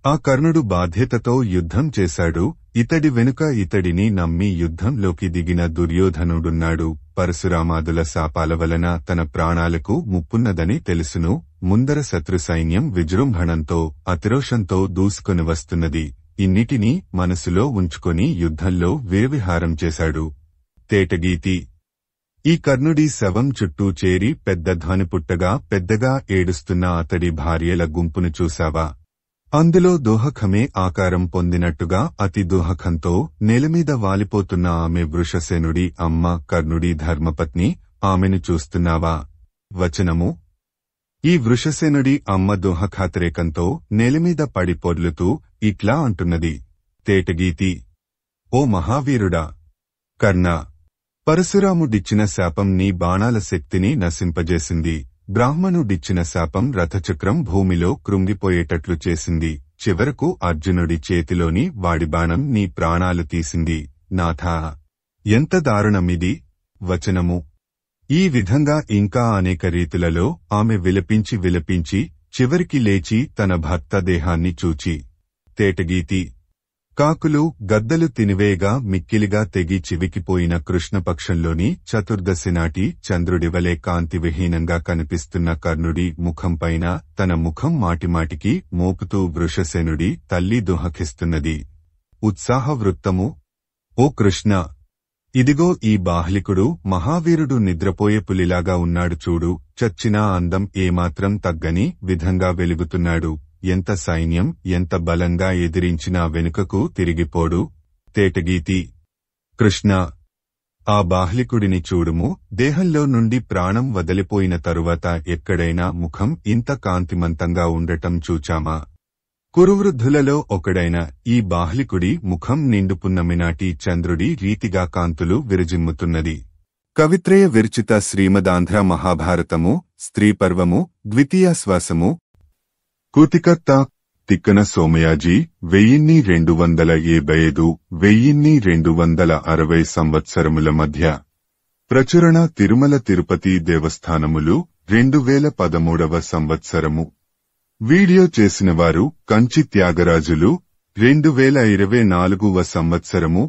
ఆ కర్ణుడు బాధ్యతతో యుద్ధం చేశాడు. ఇతడి వెనుక ఇతడిని నమ్మి యుద్ధంలోకి దిగిన దుర్యోధనుడున్నాడు. పరశురామాదుల శాపాల వలన తన ప్రాణాలకు ముప్పున్నదని తెలుసును. ముందర శత్రు సైన్యం విజృంభణంతో అతిరోషంతో దూసుకొని వస్తున్నది. ఇన్నిటినీ మనసులో ఉంచుకొని యుద్ధంలో వీరవిహారం చేశాడు. తేటగీతి. ఈ కర్ణుడి శవం చుట్టూ చేరి పెద్ద ధ్వని పుట్టగా పెద్దగా ఏడుస్తున్న అతడి భార్యల గుంపును చూశావా? అందులో దుఃఖమే ఆకారం పొందినట్టుగా అతి దుఃఖంతో నేలమీద వాలిపోతున్న ఆమె వృషసేనుడి అమ్మ, కర్ణుడి ధర్మపత్ని. ఆమెను చూస్తున్నావా? వచనము. ఈ వృషసేనుడి అమ్మ దుఃఖాతిరేకంతో నేలమీద పడి పొర్లుతూ ఇట్లా అంటున్నది. తేటగీతి: ఓ మహావీరుడా! కర్ణ! పరశురాముడిచ్చిన శాపం నీ బాణాల శక్తిని నశింపజేసింది. బ్రాహ్మణుడిచ్చిన శాపం రథచక్రం భూమిలో కృంగిపోయేటట్లు చేసింది. చివరకు అర్జునుడి చేతిలోని వాడి బాణం నీ ప్రాణాలు తీసింది. నాథా! ఎంత దారుణమిది! వచనము. ఈ విధంగా ఇంకా అనేక రీతులలో ఆమె విలపించి చివరికి లేచి తన భర్త దేహాన్ని చూచి. తేటగీతి: కాకులు గద్దలు తినివేయగా మిక్కిలిగా తెగి చివికిపోయిన కృష్ణపక్షంలోని చతుర్దశి నాటి చంద్రుడివలే కాంతివిహీనంగా కనిపిస్తున్న కర్ణుడి ముఖంపైన తన ముఖం మాటిమాటికి మోపుతూ వృషసేనుడి తల్లి దుఃఖిస్తున్నది. ఉత్సాహ వృత్తము: ఓ కృష్ణ! ఇదిగో ఈ బాహ్లికుడు మహావీరుడు నిద్రపోయే పులిలాగా ఉన్నాడు చూడు. చచ్చినా అందం ఏమాత్రం తగ్గని విధంగా వెలుగుతున్నాడు. ఎంత సైన్యం ఎంత బలంగా ఎదిరించినా వెనుకకు తిరిగిపోడు. తేటగీతి: కృష్ణ! ఆ బాహ్లికుడిని చూడుము. దేహంలో నుండి ప్రాణం వదిలిపోయిన తరువాత ఎక్కడైనా ముఖం ఇంత కాంతిమంతంగా ఉండటం చూచామా? కురువృద్ధులలో ఒకడైన ఈ బాహ్లికుడి ముఖం నిండు పున్నమినాటి చంద్రుడి రీతిగా కాంతులు విరజిమ్ముతున్నది. కవిత్రయ విరచిత శ్రీమదాంధ్ర మహాభారతము స్త్రీపర్వము ద్వితీయాశ్వాసము. కూతికర్త: తిక్కన సోమయాజీ 1275–1260 సంవత్సరముల మధ్య. ప్రచురణ: తిరుమల తిరుపతి దేవస్థానములు 2013 సంవత్సరము. వీడియో చేసినవారు కంచి త్యాగరాజులు 2024 సంవత్సరము.